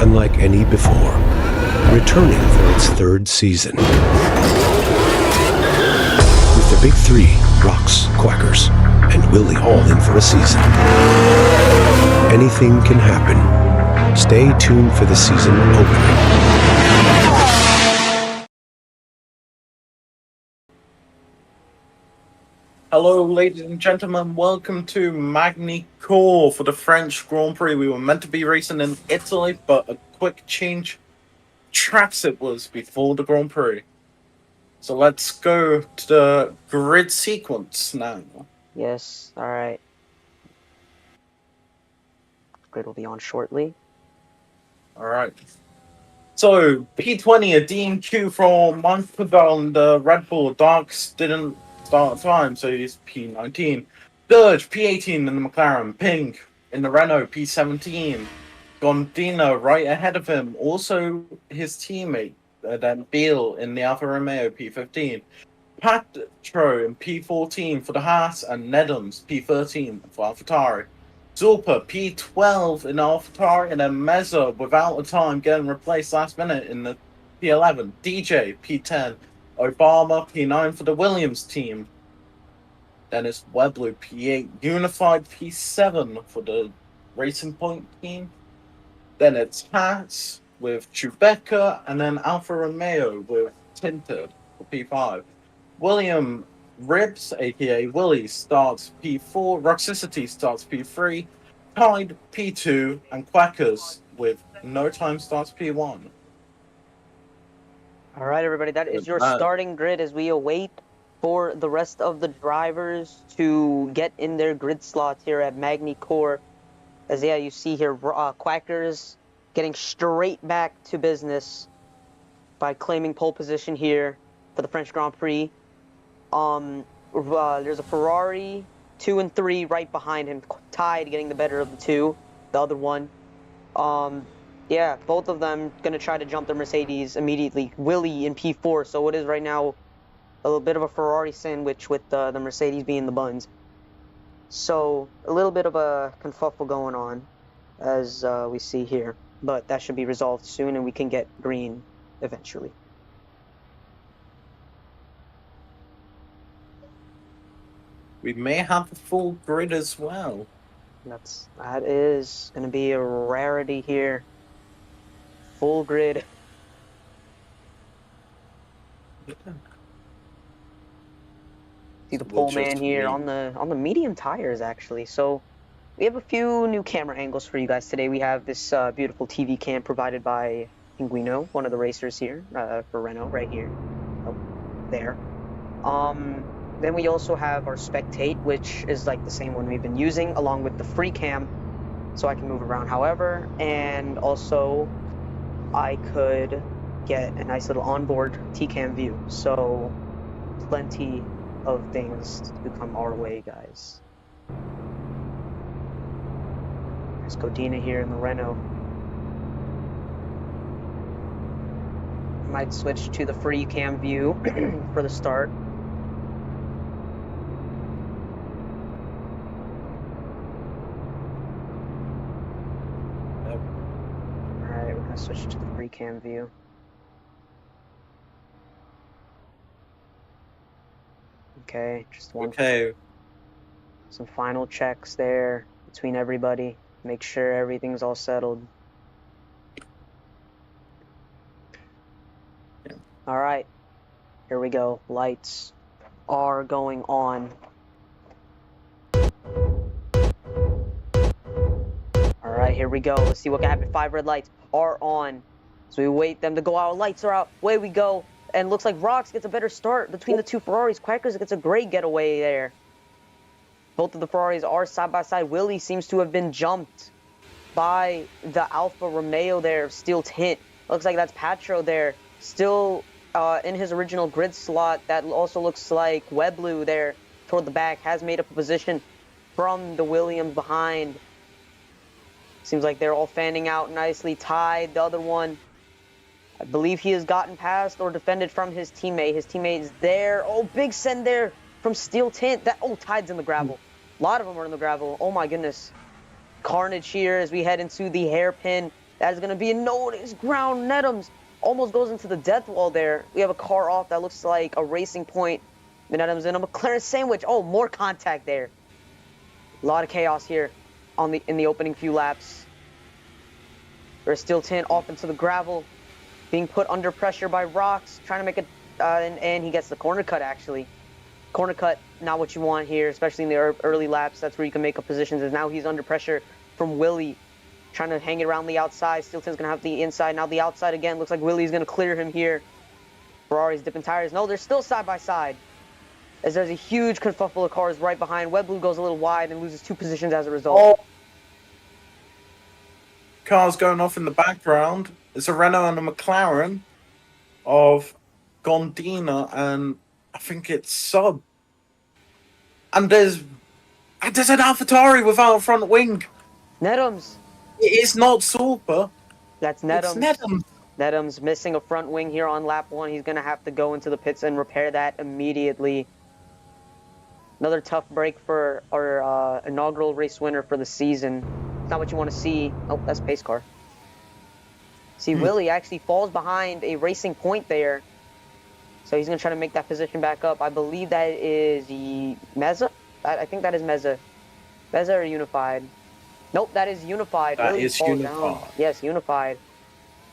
unlike any before, returning for its third season. With the big three, Rocks, Quackers, and Willie all in for a season. Anything can happen. Stay tuned for the season opening. Hello, ladies and gentlemen. Welcome to Magny-Cours for the French Grand Prix. We were meant to be racing in Italy, but a quick change tracks it was before the Grand Prix. So let's go to the grid sequence now. Yes, alright. Grid will be on shortly. Alright. So, P20, a DMQ from Montpellier, and the Red Bull. Darks didn't start time, so he's P19. Dirge, P18 in the McLaren. Pink in the Renault, P17. Gondina right ahead of him. Also his teammate, then Beal in the Alfa Romeo, P15. Patro in P14 for the Haas, and Nedums, P13 for AlphaTauri. Zulpa, P12 in AlphaTauri, and then Meza, without a time, getting replaced last minute in the P11. DJ, P10. Obama, P9 for the Williams team. Then it's Weblu, P8. Unified, P7 for the Racing Point team. Then it's Haas with Chewbacca, and then Alfa Romeo with Tinted for P5. William Ribs, aka Willie, starts P4. Roxicity starts P3. Tide P2, and Quackers with no time starts P1. Alright, everybody, that is your starting grid as we await for the rest of the drivers to get in their grid slots here at Magny-Cours. As you see here, Quackers getting straight back to business by claiming pole position here for the French Grand Prix. There's a Ferrari 2 and 3 right behind him, tied, getting the better of the two. The other one, yeah, both of them gonna try to jump the Mercedes immediately. Willie in P4, so it is right now a little bit of a Ferrari sandwich with the Mercedes being the buns. So a little bit of a kerfuffle going on, as we see here, but that should be resolved soon, and we can get green eventually. We may have a full grid as well. That is going to be a rarity here. Full grid. See the pole man here on the medium tires actually. So we have a few new camera angles for you guys today. We have this beautiful TV cam provided by Pinguino, one of the racers here for Renault, right here. Oh, there. Then we also have our Spectate, which is like the same one we've been using, along with the free cam, so I can move around however, and also I could get a nice little onboard T-cam view. So plenty of things to come our way, guys. There's Godina here in the Renault. Might switch to the free cam view for the start. Alright, we're gonna switch to the free cam view. Okay, just one. Okay. Some final checks there between everybody. Make sure everything's all settled. Yeah. Alright, here we go. Lights are going on. Alright, here we go. Let's see what can happen. 5 red lights are on. So we wait them to go out. Lights are out. Away we go. And looks like Rocks gets a better start between the two Ferraris. Quackers gets a great getaway there. Both of the Ferraris are side by side. Willie seems to have been jumped by the Alfa Romeo there, steel tint. Looks like that's Patro there, still in his original grid slot. That also looks like Weblu there toward the back has made up a position from the Williams behind. Seems like they're all fanning out nicely. Tied, the other one, I believe he has gotten past or defended from his teammate. His teammate is there. Oh, big send there from steel tint. Tide's in the gravel. A lot of them are in the gravel. Oh my goodness. Carnage here as we head into the hairpin That is going to be a notice ground. Nedums almost goes into the death wall there. We have a car off that looks like a Racing Point. Nedums in a McLaren sandwich. Oh, more contact there. A lot of chaos here in the opening few laps. There's Steel Tint off into the gravel, being put under pressure by Rocks, trying to make it, and he gets the corner cut, actually. Corner cut, not what you want here, especially in the early laps. That's where you can make up positions. And now he's under pressure from Willie, trying to hang it around the outside. Steel Tint's going to have the inside. Now the outside again. Looks like Willie's going to clear him here. Ferrari's dipping tires. No, they're still side by side, as there's a huge kerfuffle of cars right behind. Wet Blue goes a little wide and loses 2 positions as a result. Oh. Cars going off in the background. It's a Renault and a McLaren of Gondina, and I think it's Sub. And there's an AlphaTauri without a front wing. Nedums. It is not Super. That's Nedums. It's Nedums. Nedums missing a front wing here on lap 1. He's going to have to go into the pits and repair that immediately. Another tough break for our inaugural race winner for the season. It's not what you want to see. Oh, that's pace car. See, Willie actually falls behind a Racing Point there. So he's going to try to make that position back up. I believe that is Meza? I think that is Meza. Meza or Unified? Nope, that is Unified. That Willie is falls Unified. down. Yes, Unified.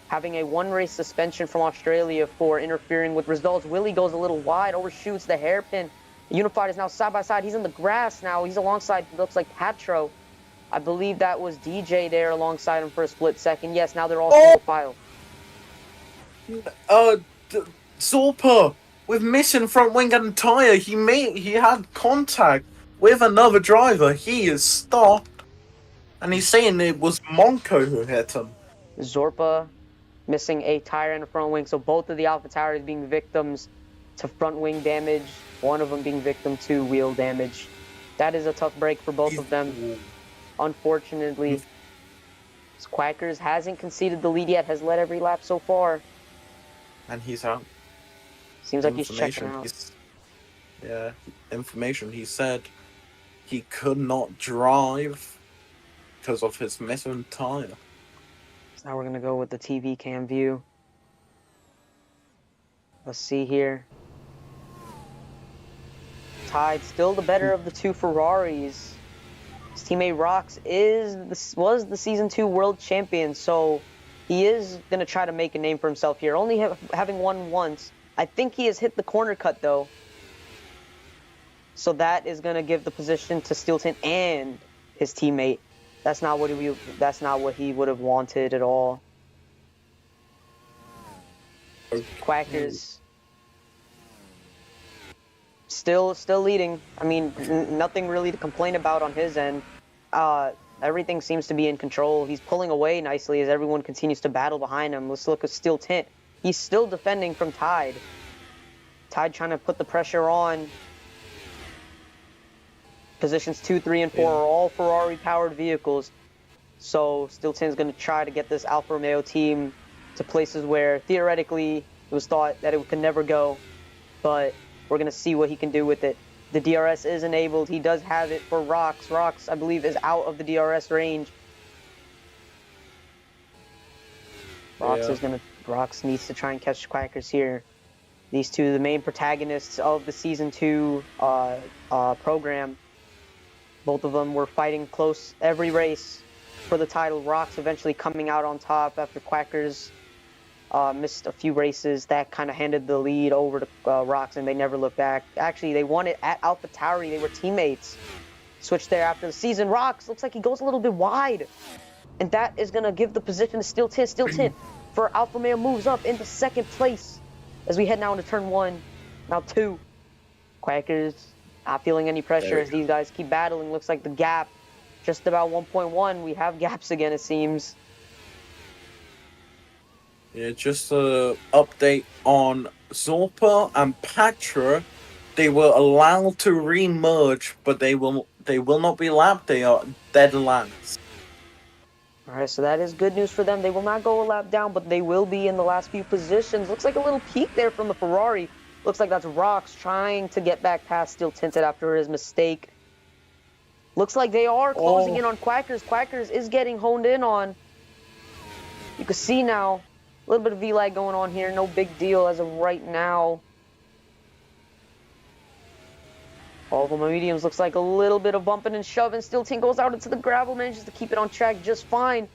Having a 1-race suspension from Australia for interfering with results. Willie goes a little wide, overshoots the hairpin. Unified is now side by side. He's in the grass now. He's alongside, looks like Patro. I believe that was DJ there alongside him for a split second. Yes, now they're all single file. Zorpa with missing front wing and tire. He had contact with another driver. He is stopped, and he's saying it was Monco who hit him. Zorpa missing a tire and a front wing, so both of the AlphaTauri being victims to front wing damage. One of them being victim to wheel damage. That is a tough break for both of them. Unfortunately, Quackers hasn't conceded the lead yet, has led every lap so far. And he's out. Seems like he's checking out. Yeah, information. He said he could not drive because of his missing tire. So now we're going to go with the TV cam view. Let's see here. Tide still the better of the 2 Ferraris. His teammate Rox was the Season 2 World Champion, so he is going to try to make a name for himself here. Only having won once. I think he has hit the corner cut, though. So that is going to give the position to Steel Tint and his teammate. That's not what he would have wanted at all. Quackers still leading. I mean, nothing really to complain about on his end. Everything seems to be in control. He's pulling away nicely as everyone continues to battle behind him. Let's look at Steel Tint. He's still defending from Tide. Tide trying to put the pressure on. Positions 2, 3, and 4 are all Ferrari-powered vehicles. So Steel Tint's going to try to get this Alfa Romeo team to places where theoretically it was thought that it could never go. But we're going to see what he can do with it. The DRS is enabled. He does have it for Rox. Rox, I believe, is out of the DRS range. Rox needs to try and catch Quackers here. These two, the main protagonists of the Season 2 program. Both of them were fighting close every race for the title. Rox eventually coming out on top after Quackers missed a few races. That kind of handed the lead over to Rox, and they never looked back. Actually, they won it at AlphaTauri. They were teammates. Switched there after the season. Rox looks like he goes a little bit wide. And that is going to give the position to Steel Tint. Steel Tint for Alfa Romeo moves up into 2nd place as we head now into turn 1. Now 2. Quackers not feeling any pressure as these guys keep battling. Looks like the gap just about 1.1. We have gaps again, it seems. Yeah, just an update on Zorpa and Patra. They were allowed to re-merge, but they will not be lapped. They are dead last. All right, so that is good news for them. They will not go a lap down, but they will be in the last few positions. Looks like a little peak there from the Ferrari. Looks like that's Rox trying to get back past Steel Tinted after his mistake. Looks like they are closing in on Quackers. Quackers is getting honed in on. You can see now, a little bit of V-lag going on here. No big deal as of right now. All of my mediums looks like a little bit of bumping and shoving. Still Tint goes out into the gravel, manages to keep it on track just fine.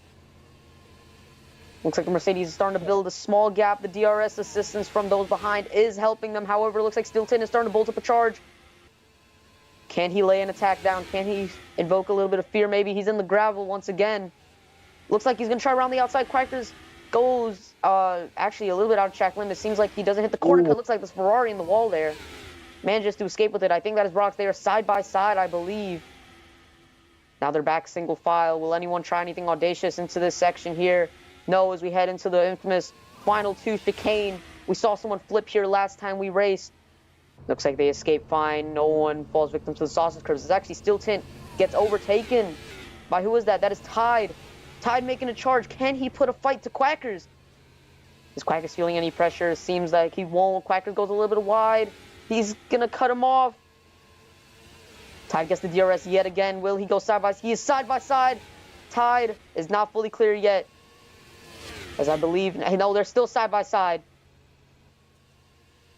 Looks like the Mercedes is starting to build a small gap. The DRS assistance from those behind is helping them. However, it looks like Still Tint is starting to bolt up a charge. Can he lay an attack down? Can he invoke a little bit of fear? Maybe he's in the gravel once again. Looks like he's going to try around the outside. Quackers goes actually a little bit out of track limit. Seems like he doesn't hit the corner. It looks like this Ferrari in the wall there. Manages to escape with it. I think that is Brock's. They are side by side, I believe. Now they're back single file. Will anyone try anything audacious into this section here? No, as we head into the infamous final 2 chicane. We saw someone flip here last time we raced. Looks like they escape fine. No one falls victim to the sausage curves. It's actually Still Tint gets overtaken. By who is that? That is Tide. Tide making a charge. Can he put a fight to Quackers? Is Quackers feeling any pressure? Seems like he won't. Quackers goes a little bit wide. He's going to cut him off. Tide gets the DRS yet again. Will he go side by side? He is side by side. Tide is not fully clear yet. As I believe, no, they're still side by side.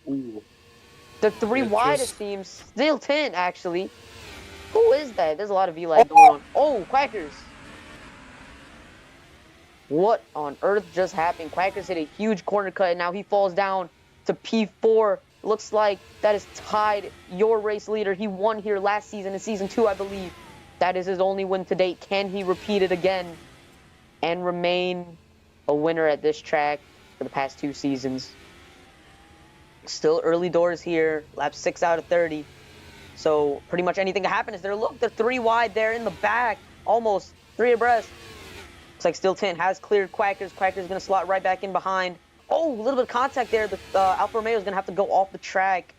Ooh. They're 3 wide, it seems. Still Tint, actually. Who is that? There's a lot of V-lag going on. Oh, Quackers. What on earth just happened? Quackers hit a huge corner cut, and now he falls down to P4. Looks like that is Tide, your race leader. He won here last season in Season 2, I believe. That is his only win to date. Can he repeat it again and remain a winner at this track for the past 2 seasons? Still early doors here. Lap 6 out of 30. So pretty much anything can happen. Is there? Look, they're 3 wide there in the back. Almost 3 abreast. Looks like Still Tint has cleared Quackers. Quackers going to slot right back in behind. Oh, a little bit of contact there. The Alfa Romeo is going to have to go off the track.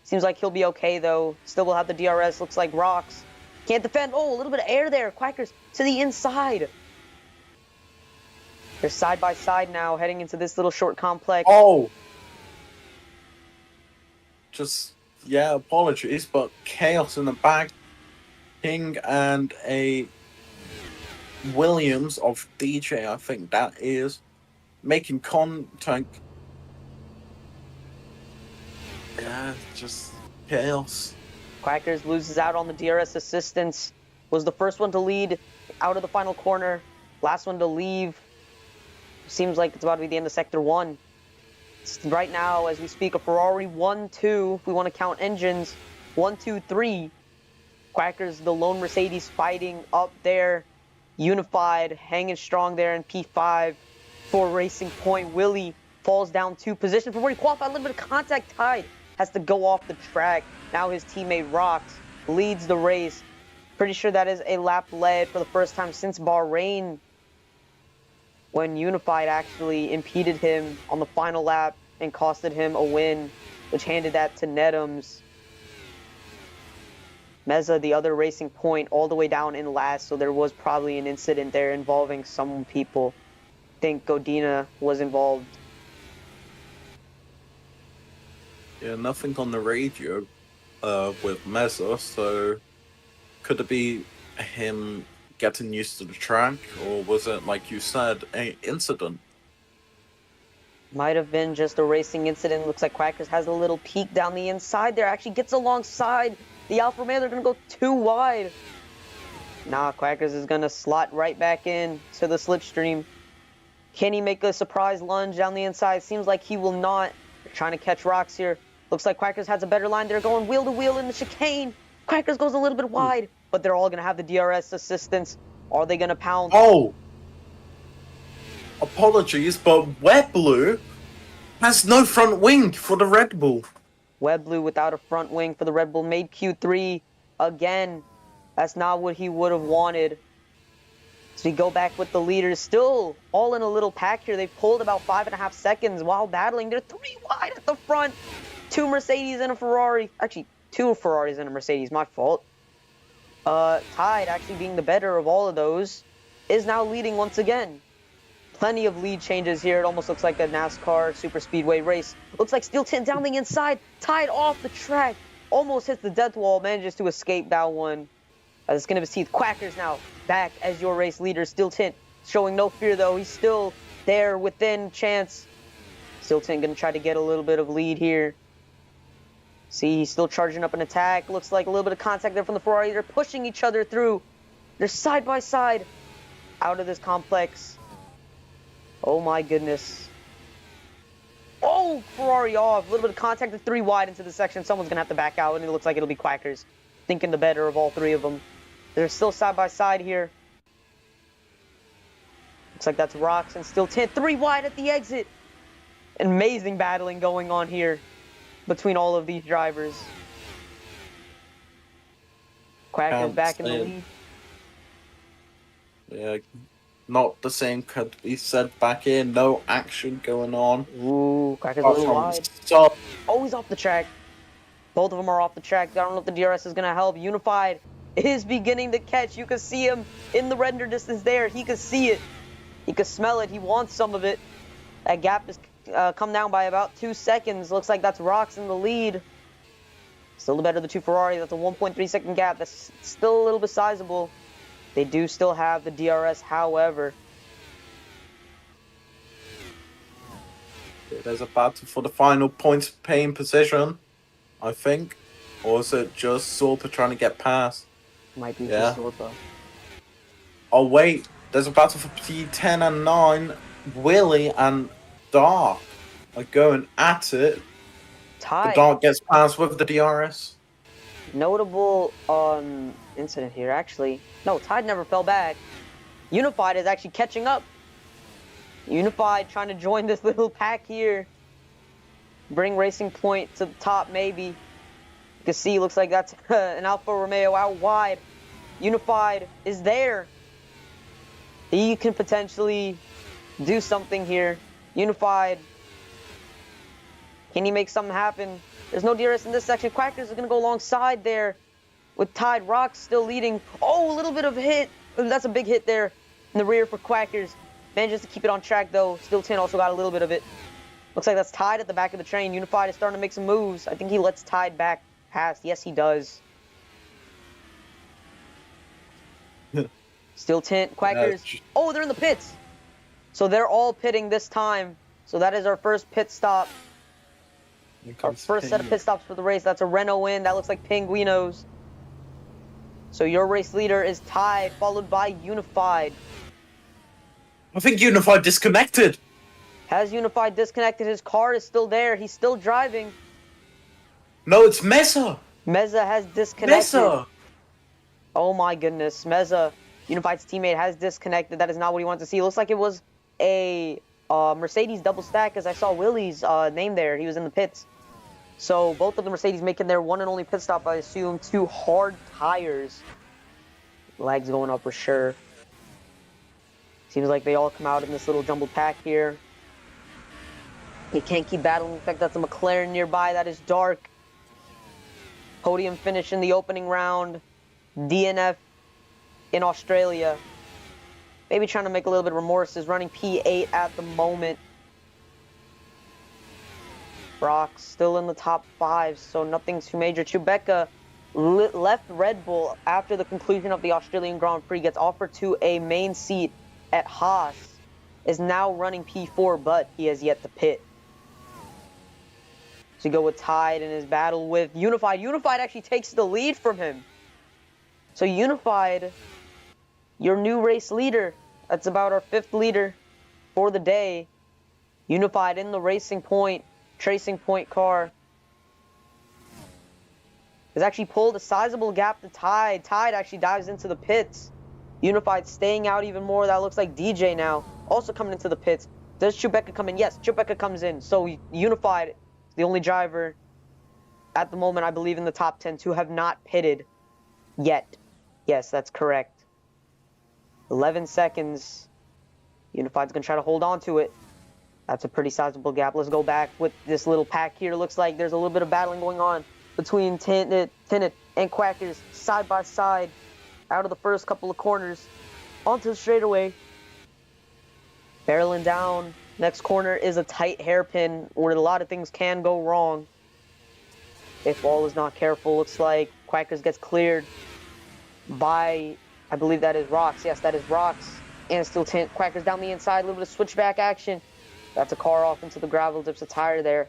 Seems like he'll be okay, though. Still will have the DRS. Looks like rocks. Can't defend. Oh, a little bit of air there. Quackers to the inside. They're side by side now, heading into this little short complex. Oh! Just, yeah, apologies, but chaos in the back. King and a Williams of DJ, I think that is, making contact. Yeah, just chaos. Quackers loses out on the DRS assistance. Was the first one to lead out of the final corner. Last one to leave. Seems like it's about to be the end of Sector 1. Right now, as we speak, a Ferrari 1-2, if we want to count engines. 1-2-3. Quackers, the lone Mercedes fighting up there. Unified, hanging strong there in P5 for Racing Point. Willie falls down 2 positions before he qualified. A little bit of contact. Tide has to go off the track. Now his teammate Rocks leads the race. Pretty sure that is a lap led for the first time since Bahrain, when Unified actually impeded him on the final lap and costed him a win, which handed that to Nedums. Meza, the other Racing Point, all the way down in last, so there was probably an incident there involving some people. I think Godina was involved. Yeah, nothing on the radio with Meza, so could it be him getting used to the track, or was it, like you said, an incident? Might have been just a racing incident. Looks like Quackers has a little peek down the inside there. Actually gets alongside the Alfa Romeo. They're going to go 2 wide. Nah, Quackers is going to slot right back in to the slipstream. Can he make a surprise lunge down the inside? Seems like he will not. They're trying to catch rocks here. Looks like Quackers has a better line. They're going wheel to wheel in the chicane. Quackers goes a little bit wide, but they're all going to have the DRS assistance. Are they going to pound? Oh! Apologies, but Web Blue has no front wing for the Red Bull. Web Blue without a front wing for the Red Bull made Q3 again. That's not what he would have wanted. So we go back with the leaders, still all in a little pack here. They've pulled about 5.5 seconds while battling. They're 3 wide at the front. 2 Mercedes and a Ferrari. Actually, 2 Ferraris and a Mercedes, my fault. Tide, actually being the better of all of those, is now leading once again. Plenty of lead changes here. It almost looks like a NASCAR super speedway race. Looks like Still Tint down the inside. Tide off the track. Almost hits the death wall. Manages to escape that one. The skin of his teeth. Quackers now back as your race leader. Still Tint showing no fear, though. He's still They're within chance. Stilton gonna try to get a little bit of lead here. See, he's still charging up an attack. Looks like a little bit of contact there from the Ferrari. They're pushing each other through. They're side by side out of this complex. Oh my goodness. Oh, Ferrari off. A little bit of contact at 3 wide into the section. Someone's going to have to back out, and it looks like it'll be Quackers. Thinking the better of all 3 of them. They're still side by side here. Looks like that's Rocks and still 10. 3 wide at the exit. Amazing battling going on here between all of these drivers. Quackers back in the lead. Yeah, not the same could be said back here. No action going on. Ooh, Quackers a little wide. Stop. Oh, he's off the track. Both of them are off the track. I don't know if the DRS is going to help. Unified is beginning to catch. You can see him in the render distance there. He can see it. He can smell it. He wants some of it. That gap has come down by about 2 seconds. Looks like that's Rocks in the lead. Still the better of the 2 Ferrari. That's a 1.3 second gap. That's still a little bit sizable. They do still have the DRS, however. There's a battle for the final points paying position, I think. Or is it just Sorpa trying to get past? Might be just Sorpa. Oh wait, there's a battle for P10 and 9. Willie and Dark are going at it. Tide. The Dark gets past with the DRS. Notable incident here, actually. No, Tide never fell back. Unified is actually catching up. Unified trying to join this little pack here. Bring Racing Point to the top, maybe. You can see, looks like that's an Alfa Romeo out wide. Unified is there. He can potentially do something here. Unified. Can he make something happen? There's no DRS in this section. Quackers are going to go alongside there with Tide. Rocks still leading. Oh, a little bit of hit. That's a big hit there in the rear for Quackers. Manages to keep it on track, though. Still 10 also got a little bit of it. Looks like that's Tide at the back of the train. Unified is starting to make some moves. I think he lets Tide back past. Yes, he does. Still 10. Quackers. Oh, they're in the pits. So they're all pitting this time. So that is our first pit stop. Our first set of pit stops for the race. That's a Renault win. That looks like Pinguinos. So your race leader is Tide, followed by Unified. I think Unified disconnected. Has Unified disconnected? His car is still there. He's still driving. No, it's Mesa. Meza has disconnected. Mesa. Oh my goodness. Meza, Unified's teammate, has disconnected. That is not what he wants to see. It looks like it was a Mercedes double stack, as I saw Willie's name there. He was in the pits. So both of the Mercedes making their one and only pit stop, I assume, 2 hard tires. Legs going up for sure. Seems like they all come out in this little jumbled pack here. He can't keep battling. In fact, that's a McLaren nearby. That is Dark. Podium finish in the opening round. DNF in Australia. Maybe trying to make a little bit of remorse. Is running P8 at the moment. Brock's still in the top 5, so nothing too major. Chewbacca left Red Bull after the conclusion of the Australian Grand Prix. Gets offered to a main seat at Haas. Is now running P4, but he has yet to pit. So you go with Tide in his battle with Unified. Unified actually takes the lead from him. So Unified, your new race leader. That's about our 5th leader for the day. Unified in the Racing Point, Tracing Point car. Has actually pulled a sizable gap to Tide. Tide actually dives into the pits. Unified staying out even more. That looks like DJ now. Also coming into the pits. Does Chewbacca come in? Yes, Chewbacca comes in. So Unified is the only driver at the moment, I believe, in the top 10 to have not pitted yet. Yes, that's correct. 11 seconds. Unified's going to try to hold on to it. That's a pretty sizable gap. Let's go back with this little pack here. Looks like there's a little bit of battling going on between Tenet and Quackers side by side out of the first couple of corners onto the straightaway. Barreling down. Next corner is a tight hairpin where a lot of things can go wrong if all is not careful. Looks like Quackers gets cleared by, I believe that is Rocks. Yes, that is Rocks. And still Quackers down the inside, a little bit of switchback action. That's a car off into the gravel, dips a tire there.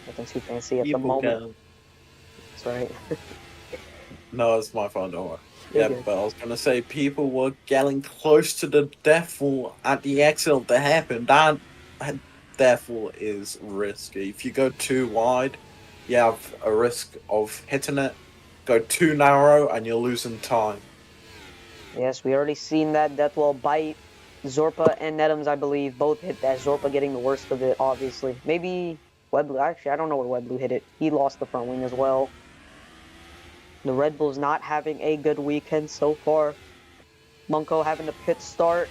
Nothing too fancy at the moment. That's right. No, it's my fault, don't worry. You're Yeah, good. but I was gonna say people were getting close to the death fall at the accident that happened. That death fall is risky. If you go too wide, you have a risk of hitting it. Go too narrow and you're losing time. Yes, we already seen that death wall bite. Zorpa and Netums, I believe, both hit that. Zorpa getting the worst of it, obviously. Maybe Webblue. Actually, I don't know where Webblue hit it. He lost the front wing as well. The Red Bulls not having a good weekend so far. Munko having a pit start.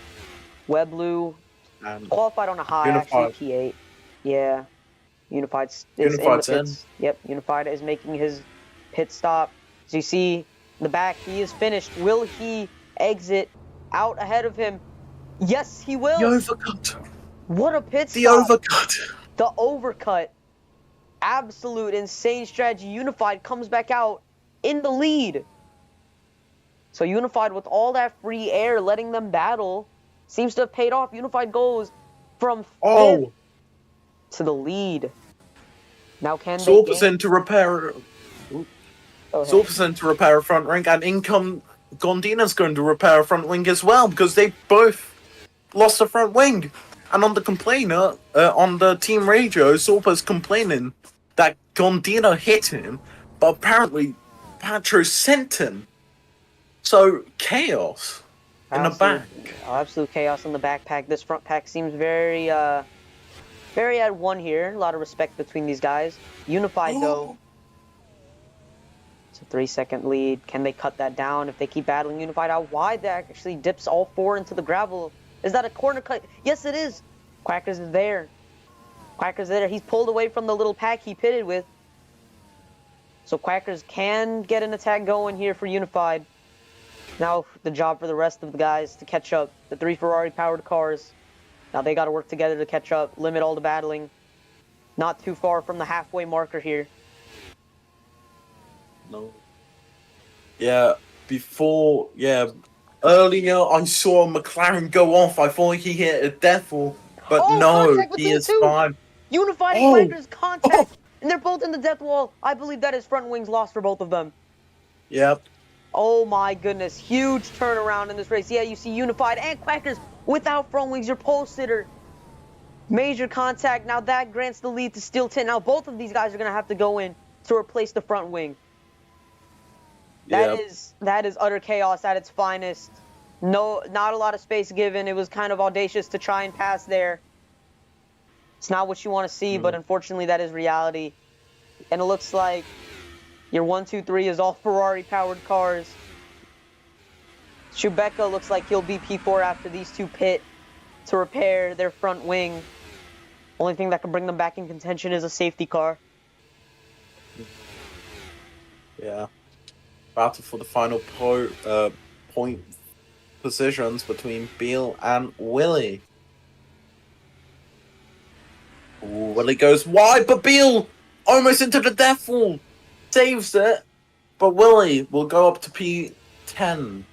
Webblue And qualified on a high, Unified. actually, P8. Yeah. Unified is Unified's in the in. pits. Yep, Unified is making his pit stop. As you see in the back, he is finished. Will he exit out ahead of him? Yes, he will. The overcut. What a pit The stop. overcut. The overcut. Absolute insane strategy. Unified comes back out in the lead. So Unified, with all that free air, letting them battle, seems to have paid off. Unified goes from fifth to the lead. Now can they Zorpa's gain? in to repair. Zorpa's in to repair a front wing, and income Gondina's going to repair a front wing as well because they both lost a front wing. And on the complainer, on the team radio, Zorpa's complaining that Gondina hit him, but apparently Patro sent him. So chaos in the back. Absolute chaos in the backpack. This front pack seems very at one here. A lot of respect between these guys. Unified though. It's a 3-second lead. Can they cut that down if they keep battling Unified out wide? That actually dips all four into the gravel. Is that a corner cut? Yes, it is. Quackers is there. Quackers there. He's pulled away from the little pack he pitted with. So Quackers can get an attack going here for Unified. Now the job for the rest of the guys to catch up. The 3 Ferrari-powered cars. Now they got to work together to catch up, limit all the battling. Not too far from the halfway marker here. No. Yeah, earlier I saw McLaren go off. I thought he hit a death fall, but no, he is fine. Unified and Quackers contact, and they're both in the death wall. I believe that is front wings lost for both of them. Yep. Oh my goodness, huge turnaround in this race. Yeah, you see Unified and Quackers without front wings, your pole sitter. Major contact, now that grants the lead to Steel Tint. Now both of these guys are going to have to go in to replace the front wing. That is utter chaos at its finest. No, not a lot of space given. It was kind of audacious to try and pass there. It's not what you want to see, but unfortunately that is reality. And it looks like your 1, 2, 3 is all Ferrari-powered cars. Chewbacca looks like he'll be P4 after these two pit to repair their front wing. Only thing that can bring them back in contention is a safety car. Yeah. Battle for the final point positions between Beal and Willie. Ooh, Willie goes wide, but Beal almost into the death fall. Saves it, but Willie will go up to P10.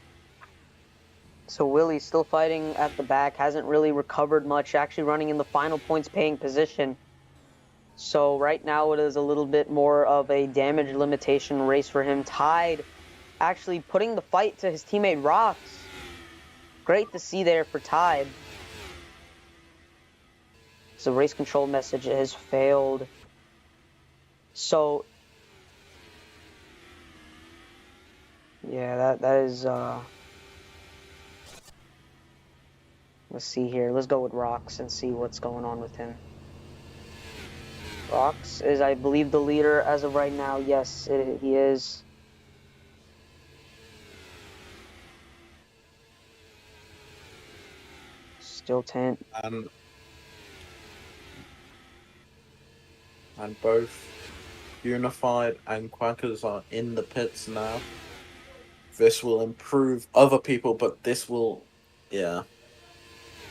So Willie's still fighting at the back, hasn't really recovered much, actually running in the final points paying position. So right now it is a little bit more of a damage limitation race for him. Tide actually putting the fight to his teammate Rocks. Great to see there for Tide. So race control message has failed. So yeah, that is let's see here. Let's go with Rocks and see what's going on with him. Rocks is, I believe, the leader as of right now. Yes, he is. Still Tent. And both Unified and Quackers are in the pits now. This will improve other people, but this will, They'll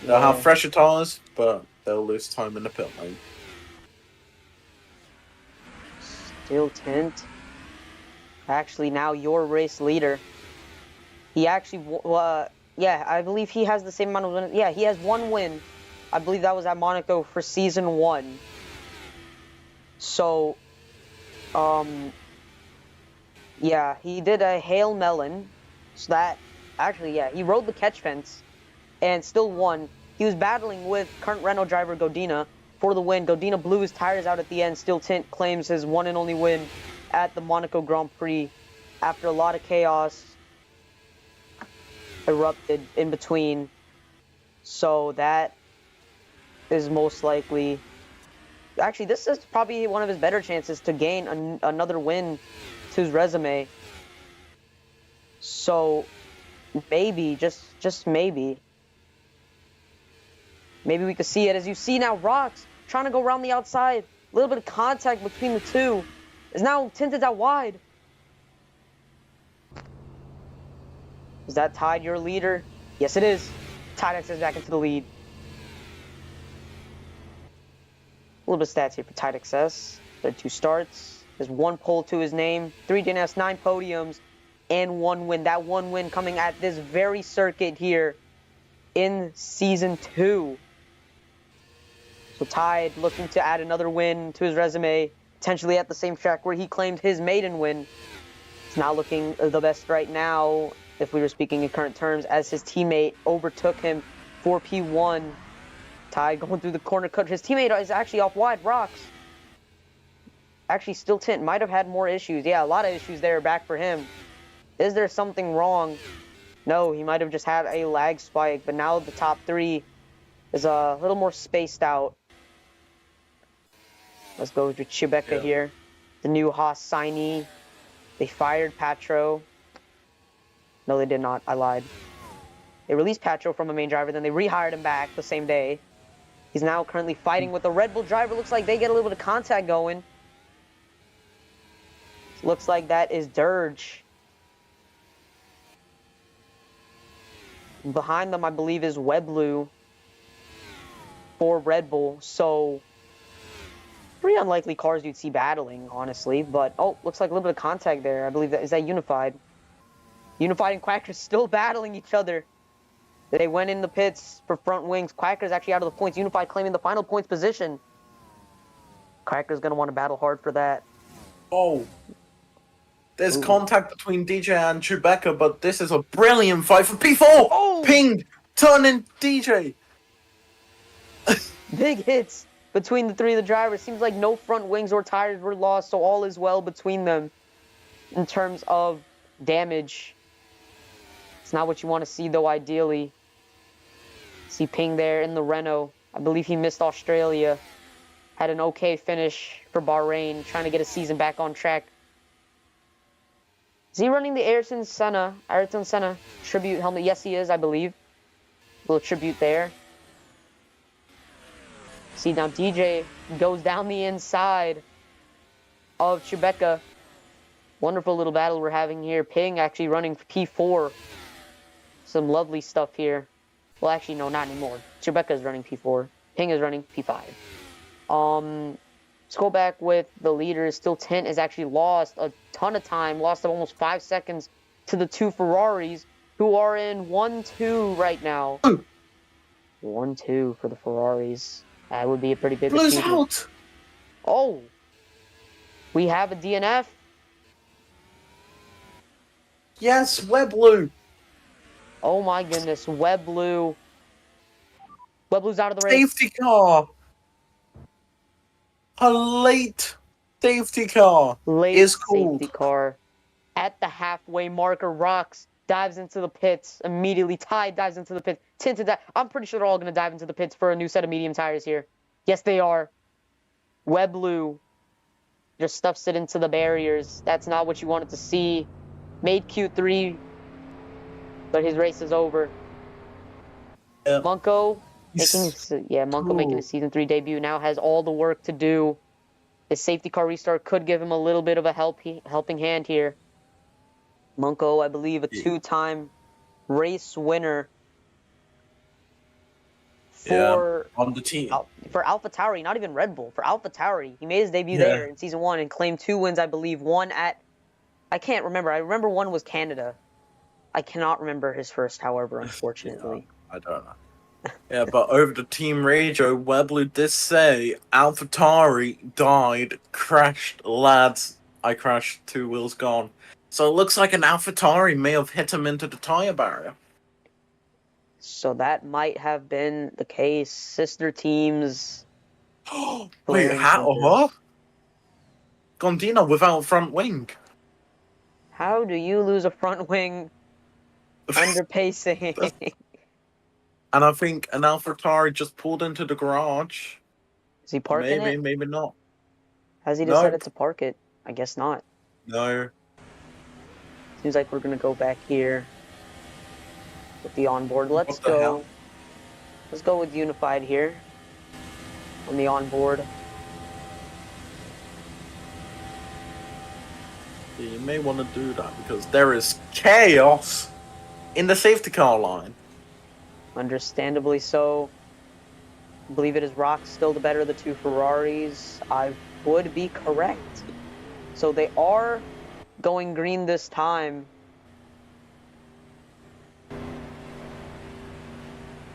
have fresher tires, but they'll lose time in the pit lane. Still Tent. Actually, now your race leader. He actually, yeah, I believe he has the same amount of wins. Yeah, he has 1 win. I believe that was at Monaco for season 1. So, yeah, he did a Hail Melon. So that, actually, yeah, he rode the catch fence and still won. He was battling with current Renault driver Godina for the win. Godina blew his tires out at the end. Still Tint claims his one and only win at the Monaco Grand Prix after a lot of chaos erupted in between. So that is most likely... Actually, this is probably one of his better chances to gain another win to his resume. So maybe, just maybe we could see it. As you see now, Rocks trying to go around the outside. A little bit of contact between the two. Is now tinted out wide. Is that Tide your leader? Yes, it is. Tide X is back into the lead. A little bit of stats here for Tide XS. 32 starts. There's 1 pole to his name. 3 DNS, 9 podiums, and 1 win. That 1 win coming at this very circuit here in Season 2. So Tide looking to add another win to his resume, potentially at the same track where he claimed his maiden win. It's not looking the best right now, if we were speaking in current terms, as his teammate overtook him for P1. Tide going through the corner cut. His teammate is actually off wide. Rocks. Actually, still Tint might have had more issues. Yeah, a lot of issues there back for him. Is there something wrong? No, he might have just had a lag spike, but now the top 3 is a little more spaced out. Let's go with Chewbacca here. The new Haas signee. They fired Patro. No, they did not. I lied. They released Patro from a main driver, then they rehired him back the same day. He's now currently fighting with the Red Bull driver. Looks like they get a little bit of contact going. Looks like that is Dirge. Behind them, I believe, is Weblu for Red Bull. So, pretty unlikely cars you'd see battling, honestly. But, oh, looks like a little bit of contact there. I believe that, is that Unified? Unified and Quackers still battling each other. They went in the pits for front wings. Quacker's actually out of the points. Unified claiming the final points position. Quacker's going to want to battle hard for that. Oh. There's contact between DJ and Chewbacca, but this is a brilliant fight for P4! Oh! Pinged! Turning DJ! Big hits between the 3 of the drivers. Seems like no front wings or tires were lost, so all is well between them in terms of damage. It's not what you want to see, though, ideally. See Ping there in the Renault. I believe he missed Australia. Had an okay finish for Bahrain, trying to get a season back on track. Is he running the Ayrton Senna tribute helmet? Yes, he is, I believe. A little tribute there. See, now DJ goes down the inside of Chewbacca. Wonderful little battle we're having here. Ping actually running P4. Some lovely stuff here. Well, actually, no, not anymore. Chewbacca is running P4. Ping is running P5. Let's go back with the leaders. Still Tint has actually lost a ton of time. Lost almost 5 seconds to the 2 Ferraris, who are in 1-2 right now. 1-2 for the Ferraris. That would be a pretty big Blue's achievement. out! Oh! We have a DNF. Yes, Weblu! Oh my goodness, Weblu. Weblu's out of the race. Safety car! A late safety car Late is called. safety car. At the halfway marker, Rocks dives into the pits. Immediately, Tide dives into the pits. Tinted that. I'm pretty sure they're all going to dive into the pits for a new set of medium tires here. Yes, they are. Weblu just stuffs it into the barriers. That's not what you wanted to see. Made Q3, but his race is over. Munko making his season 3 debut now has all the work to do. His safety car restart could give him a little bit of a helping hand here. Munko, I believe, a 2-time race winner for on the team. For AlphaTauri, not even Red Bull, for AlphaTauri. He made his debut there in season 1 and claimed 2 wins, I believe. One at, I can't remember. I remember one was Canada. I cannot remember his first, however, unfortunately. I don't know. Yeah, but over the team radio, Webley did say AlphaTauri died, crashed, lads. I crashed, 2 wheels gone. So it looks like an AlphaTauri may have hit him into the tire barrier. So that might have been the case. Sister teams. Wait, blaring how? thunder. Huh? Gondina without front wing. How do you lose a front wing under pacing? And I think an AlphaTauri just pulled into the garage. Is he parking Maybe, it? maybe not. Has he Nope. decided to park it? I guess not. No. Seems like we're gonna go back here with the onboard. Let's What the hell? go. Let's go with Unified here on the onboard. You may want to do that because there is chaos in the safety car line. Understandably so. I believe it is Rock still the better of the 2 Ferraris. I would be correct. So they are going green this time.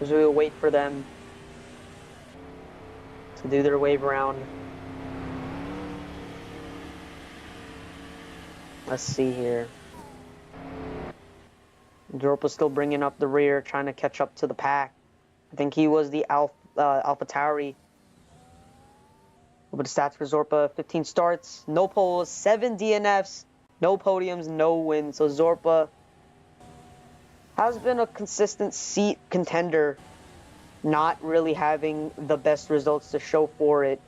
As we will wait for them to do their wave around. Let's see here. Zorpa's still bringing up the rear, trying to catch up to the pack. I think he was the AlphaTauri. But the stats for Zorpa: 15 starts, no poles, 7 DNFs, no podiums, no wins. So Zorpa has been a consistent seat contender, not really having the best results to show for it.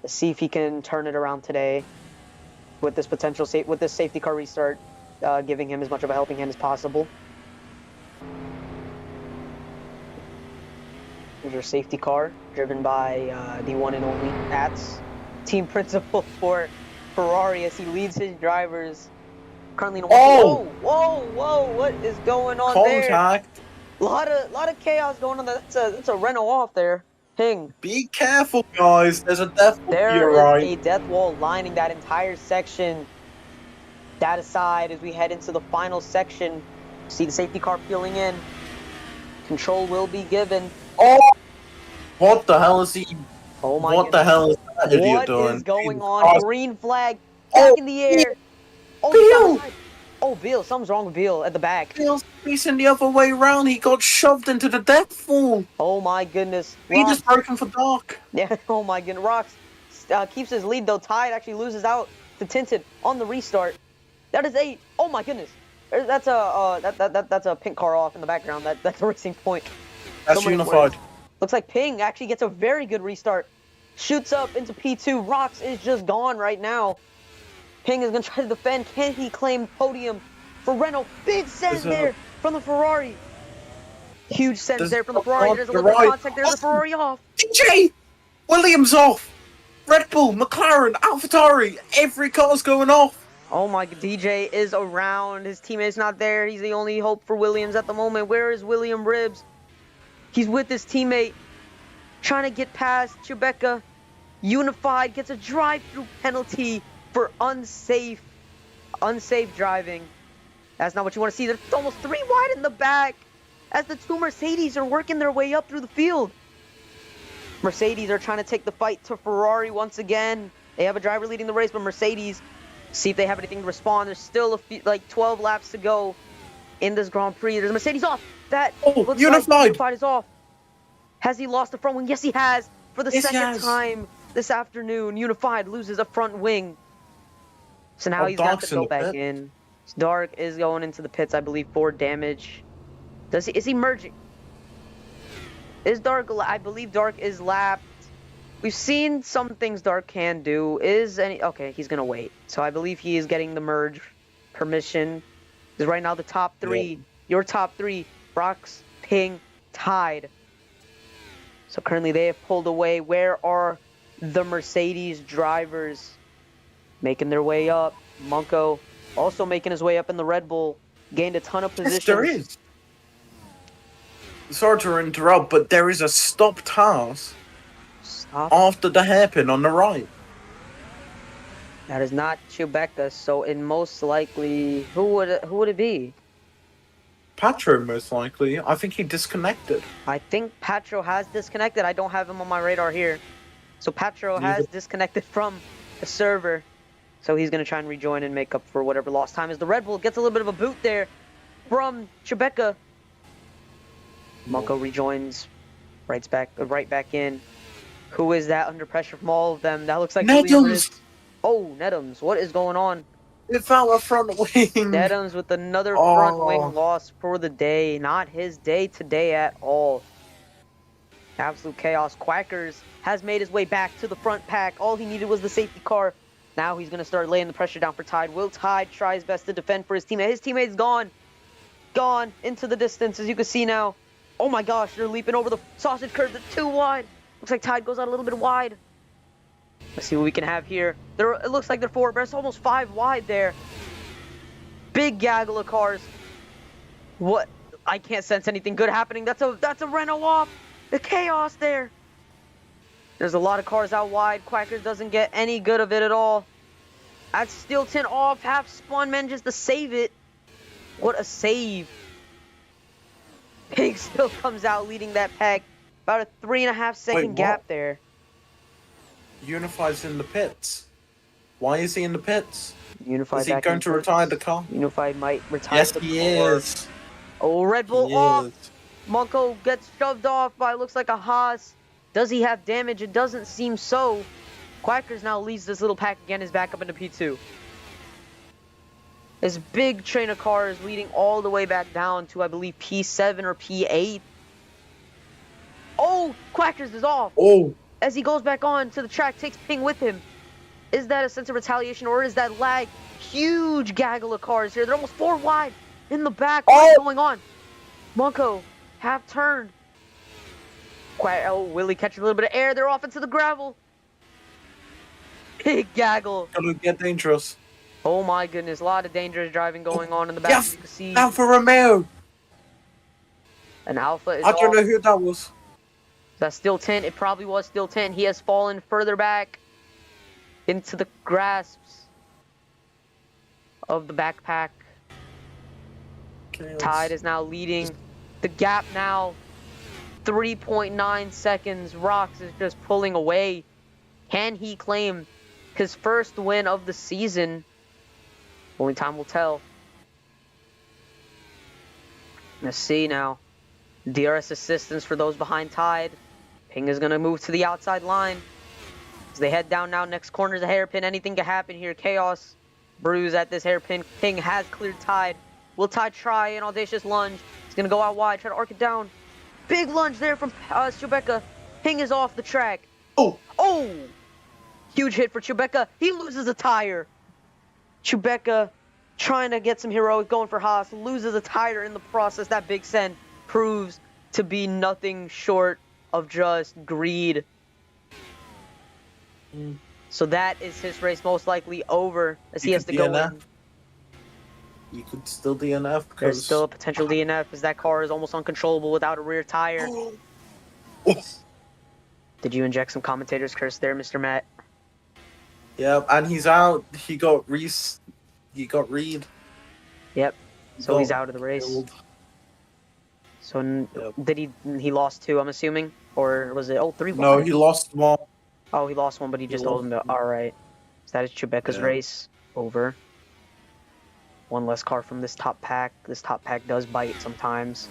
Let's see if he can turn it around today with this potential with this safety car restart, giving him as much of a helping hand as possible. Here's your safety car, driven by the one and only Ats, team principal for Ferrari, as he leads his drivers. Currently in whoa! What is going on Contact. there? A lot of chaos going on. That's a Renault off there. Ping. Be careful, guys. There's a death wall There to your is right. a death wall lining that entire section. That aside, as we head into the final section, see the safety car peeling in. Control will be given. Oh! What the hell is he? Oh my What the hell is that idiot doing? What is going Jesus on? Christ. Green flag Oh, back in the air. Oh, Beal! side. Oh, Beal. Something's wrong with Beal at the back. Bill's facing the other way round. He got shoved into the death wall. Oh my goodness. He Rox, just broken for dark. yeah. Oh my goodness. Rox keeps his lead though. Tide actually loses out to Tinted on the restart. That is a. Oh my goodness. That's a pink car off in the background. That's a racing point. That's Unified. Looks like Ping actually gets a very good restart. Shoots up into P2. Rox is just gone right now. Ping is going to try to defend. Can he claim podium for Renault? Big send there from the Ferrari. Huge send there from the Ferrari. There's a little bit of contact there. The Ferrari off. DJ! Williams off! Red Bull, McLaren, AlphaTauri, every car's going off. Oh my, DJ is around. His teammate's not there. He's the only hope for Williams at the moment. Where is William Ribbs? He's with his teammate, trying to get past Chewbacca. Unified gets a drive-through penalty for unsafe driving. That's not what you want to see. There's almost 3 wide in the back as the 2 Mercedes are working their way up through the field. Mercedes are trying to take the fight to Ferrari once again. They have a driver leading the race, but Mercedes, see if they have anything to respond. There's still like 12 laps to go in this Grand Prix. There's a Mercedes off. That looks Unified. like Unified is off. Has he lost the front wing? Yes, he has. For the second time this afternoon, Unified loses a front wing. So now he's got to go back in. Dark is going into the pits, I believe, for damage. Is he merging? Is Dark? I believe Dark is lapped. We've seen some things Dark can do. Okay, he's gonna wait. So I believe he is getting the merge permission. Because right now the top 3, your top 3, Rox, Ping, Tide. So currently they have pulled away. Where are the Mercedes drivers? Making their way up. Munko also making his way up in the Red Bull. Gained a ton of positions. Yes, there is. Sorry to interrupt, but there is a stop task after the hairpin on the right. That is not Chewbacca, so it most likely... Who would it be? Patro, most likely. I think he disconnected. I think Patro has disconnected. I don't have him on my radar here. So Patro has disconnected from the server. So he's going to try and rejoin and make up for whatever lost time is. The Red Bull gets a little bit of a boot there from Chewbacca. Monko rejoins, right back in. Who is that under pressure from all of them? That looks like Nedums! Oh, Nedums, what is going on? It fell a front wing. Nedums with another front wing loss for the day. Not his day today at all. Absolute chaos. Quackers has made his way back to the front pack. All he needed was the safety car. Now he's going to start laying the pressure down for Tide. Will Tide try his best to defend for his teammate? His teammate's gone. Gone into the distance, as you can see now. Oh my gosh, they're leaping over the sausage curve. They're too wide. Looks like Tide goes out a little bit wide. Let's see what we can have here. It looks like they're 4, but it's almost 5 wide there. Big gaggle of cars. What? I can't sense anything good happening. That's a Renault off. The chaos there. There's a lot of cars out wide. Quackers doesn't get any good of it at all. That's Stilton off. Half spun, manages to save it. What a save. Pig still comes out leading that pack. About a 3.5-second gap there. Unified's in the pits. Why is he in the pits? Unified is he going to retire the car? Unified might retire the car. Yes, he is. Oh, Red Bull off. Monko gets shoved off by, looks like a Haas. Does he have damage? It doesn't seem so. Quackers now leads this little pack again, is back up into P2. This big train of cars leading all the way back down to, I believe, P7 or P8. Oh, Quackers is off. Oh. As he goes back on to the track, takes Ping with him. Is that a sense of retaliation or is that lag? Huge gaggle of cars here. They're almost 4 wide in the back. What's going on? Monko, half turn. Willie catches a little bit of air. They're off into the gravel. Big gaggle. Gonna get dangerous. Oh my goodness, a lot of dangerous driving going on in the back. Yes, you can see Alfa Romeo. An Alpha is I don't know who that was. That's still 10. It probably was still 10. He has fallen further back into the grasps of the backpack. Okay, Tide is now leading. The gap now 3.9 seconds. Rox is just pulling away. Can he claim his first win of the season? Only time will tell. Let's see now. DRS assistance for those behind Tide. Ping is going to move to the outside line. As they head down now, next corner is a hairpin. Anything can happen here. Chaos brews at this hairpin. Ping has cleared Tide. Will Tide try an audacious lunge? He's going to go out wide, try to arc it down. Big lunge there from Chewbacca. Ping is off the track. Oh! Huge hit for Chewbacca. He loses a tire. Chewbacca trying to get some heroic going for Haas. Loses a tire in the process. That big send proves to be nothing short of just greed. So that is his race most likely over, as he has to go in. You could still DNF because There's still a potential DNF as that car is almost uncontrollable without a rear tire. Did you inject some commentator's curse there, Mr. Matt? Yeah, and he's out. He got Reese. He got Reed. Yep. So he's out of the race. Killed. So did he lost 2, I'm assuming? Or was it 3? No, he lost 1. Oh, he lost 1, but he just told him to. Alright. So that is Chewbacca's race over. 1 less car from this top pack. This top pack does bite sometimes.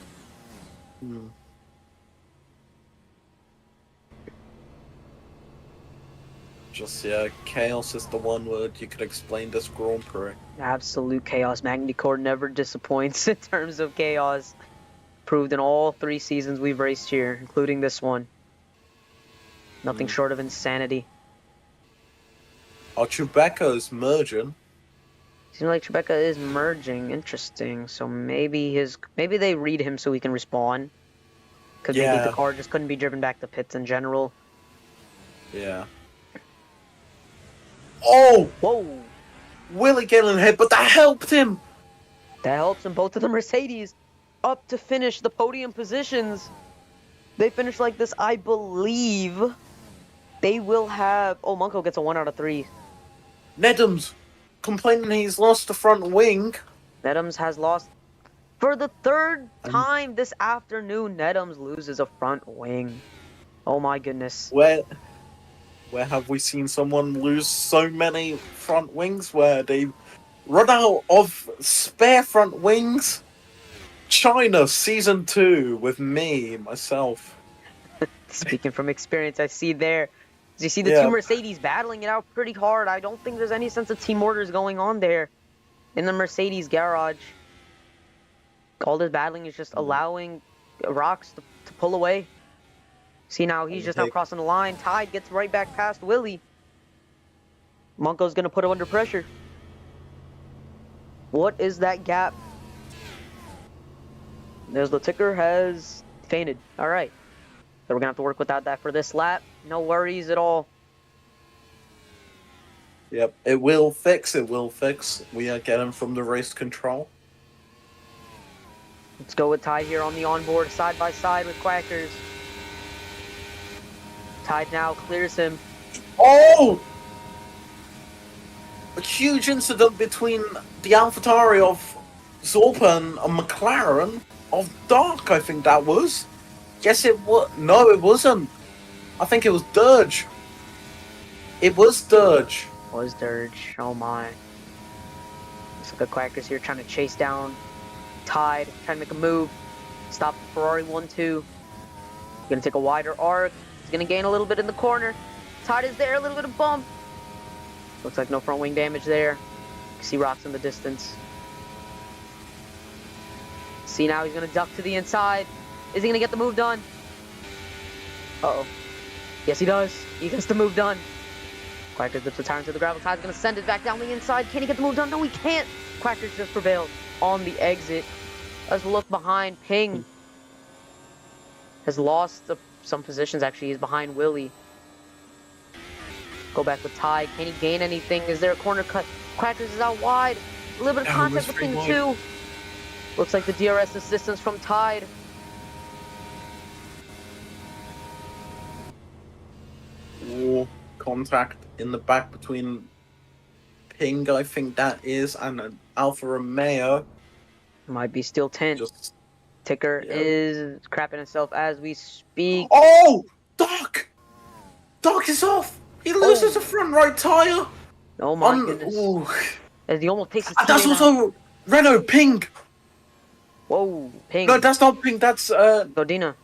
Just, chaos is the one word you could explain this Grand Prix. Absolute chaos. Magny-Cours never disappoints in terms of chaos. Proved in all 3 seasons we've raced here, including this one. Nothing short of insanity. Oh, Chewbacca merging. Seems like Chewbacca is merging. Interesting. So maybe they read him so he can respawn. Because maybe the car just couldn't be driven back to pits in general. Yeah. Oh! Whoa! Willie getting hit, but that helped him! That helps him. Both of the Mercedes up to finish the podium positions. They finish like this, I believe. They will have... Oh, Monko gets a 1 out of 3. Nedums complaining he's lost the front wing. Nedums has lost For the third time this afternoon, Nedums loses a front wing. Oh my goodness. Where have we seen someone lose so many front wings where they run out of spare front wings? China Season 2 with myself. Speaking from experience, I see there. You see the Yeah. two Mercedes battling it out pretty hard. I don't think there's any sense of team orders going on there in the Mercedes garage. All this battling is just allowing Rocks to pull away. See now, he's just now crossing the line. Tide gets right back past Willie. Monko's going to put him under pressure. What is that gap? There's the ticker has fainted. All right. So we're going to have to work without that for this lap. No worries at all. Yep, it will fix. We are getting from the race control. Let's go with Tide here on the onboard, side by side with Quackers. Tide now clears him. Oh! A huge incident between the AlphaTauri of Zorpa and a McLaren of Dark, I think that was. Yes, it was. No, it wasn't. I think it was Dirge. It was Dirge. Was Dirge. Oh my. Looks like the Quackers here trying to chase down Tide, trying to make a move. Stop the Ferrari 1-2. Gonna take a wider arc. He's gonna gain a little bit in the corner. Tide is there, a little bit of bump. Looks like no front wing damage there. You see Rocks in the distance. See now he's gonna duck to the inside. Is he gonna get the move done? Uh-oh. Yes, he does. He gets the move done. Quackers dips the tire into the gravel. Tide's gonna send it back down the inside. Can he get the move done? No, he can't. Quackers just prevailed on the exit. Let's look behind. Ping has lost some positions, actually. He's behind Willie. Go back with Tide. Can he gain anything? Is there a corner cut? Quackers is out wide. A little bit of contact between the two. Looks like the DRS assistance from Tide. Ooh, contact in the back between Ping, I think that is, and an Alfa Romeo. Might be steel tint. Just Ticker is crapping himself as we speak. Oh! Doc! Doc is off! He loses a front right tyre! Oh my goodness. Ooh. As he almost takes his That's teammate also out. Renault Ping! Whoa, Ping. No, that's not Ping, that's Godina.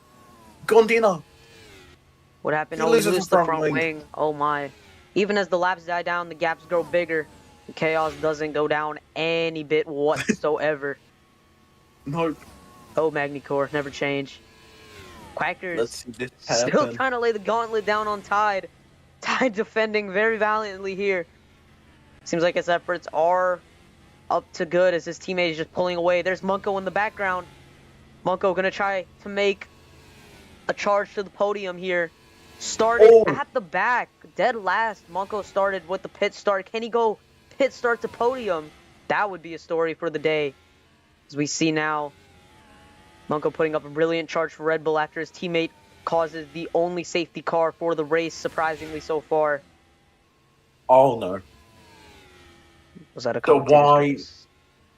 Gondina. What happened? He Oh, he loses loses the front wing. Oh my. Even as the laps die down, the gaps grow bigger. The chaos doesn't go down any bit whatsoever. Nope. Oh, Magny-Cours, never change. Quackers Let's see this still happen. trying to lay the gauntlet down on Tide. Tide defending very valiantly here. Seems like his efforts are up to good as his teammate is just pulling away. There's Munko in the background. Munko gonna try to make a charge to the podium here. Started at the back, dead last. Munko started with the pit start. Can he go pit start to podium? That would be a story for the day. As we see now, Munko putting up a brilliant charge for Red Bull after his teammate causes the only safety car for the race, surprisingly so far. Oh no. Was that a The why?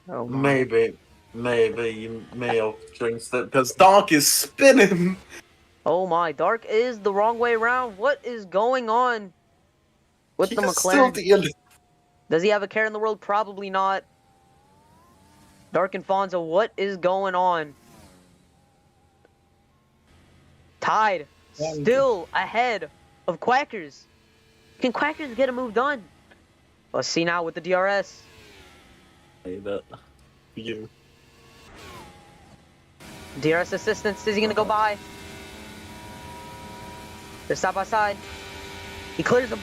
Oh my. Maybe you may have jinxed it because Dark is spinning. Oh my, Dark is the wrong way around. What is going on with the McLaren? Does he have a care in the world? Probably not. Dark and Fonzo, what is going on? Tide still ahead of Quackers. Can Quackers get a move done? Let's see now with the DRS. Hey, that you. DRS assistance. Is he gonna go by? They're side by side. He clears them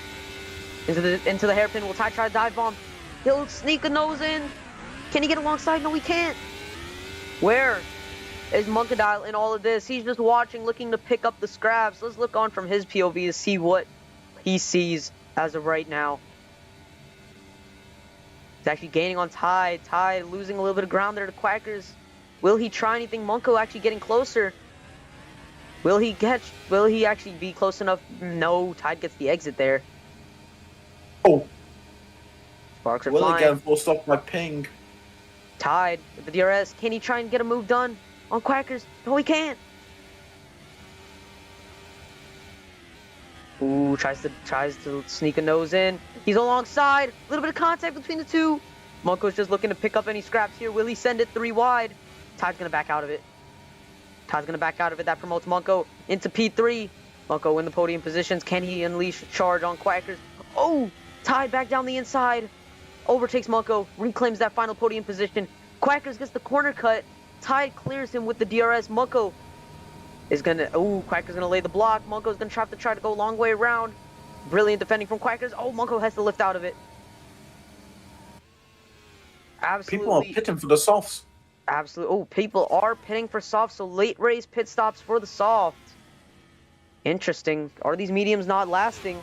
into the hairpin. Will Tide try to dive bomb? He'll sneak a nose in. Can he get alongside? No, he can't. Where is Monkadile in all of this? He's just watching, looking to pick up the scraps. Let's look on from his POV to see what he sees as of right now. He's actually gaining on Tide. Tide losing a little bit of ground there to Quackers. Will he try anything? Munko actually getting closer. Will he actually be close enough? No, Tide gets the exit there. Oh. Sparks are Will flying. again forced off my Ping. Tied with the DRS. Can he try and get a move done on Quackers? No, he can't. Ooh, tries to sneak a nose in. He's alongside. A little bit of contact between the two. Monko's just looking to pick up any scraps here. Will he send it 3 wide? Tide's gonna back out of it. That promotes Monko into P3. Monko in the podium positions. Can he unleash a charge on Quackers? Oh, Tide back down the inside. Overtakes Monko. Reclaims that final podium position. Quackers gets the corner cut. Tide clears him with the DRS. Monko is gonna. Oh, Quackers gonna lay the block. Monko's gonna try to go a long way around. Brilliant defending from Quackers. Oh, Monko has to lift out of it. Absolutely. People are pitting for the softs. Absolutely. Oh, people are pitting for softs, so late race pit stops for the soft. Interesting. Are these mediums not lasting?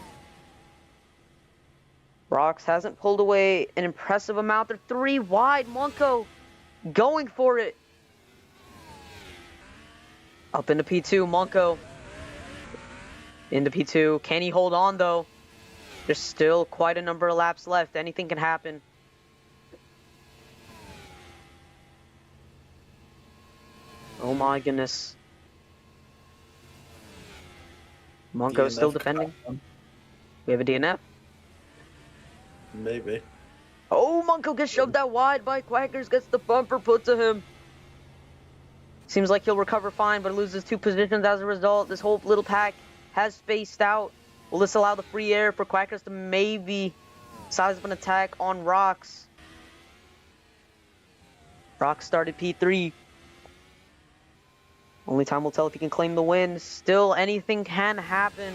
Rox hasn't pulled away an impressive amount. They're 3 wide. Monko going for it. Up into P2, Monko. Into P2. Can he hold on, though? There's still quite a number of laps left. Anything can happen. Oh my goodness. Monko still defending. We have a DNF. Maybe. Oh, Monko gets shoved out wide by Quackers, gets the bumper put to him. Seems like he'll recover fine, but loses 2 positions as a result. This whole little pack has spaced out. Will this allow the free air for Quackers to maybe size up an attack on Rox? Rox started P3. Only time will tell if he can claim the win. Still, anything can happen.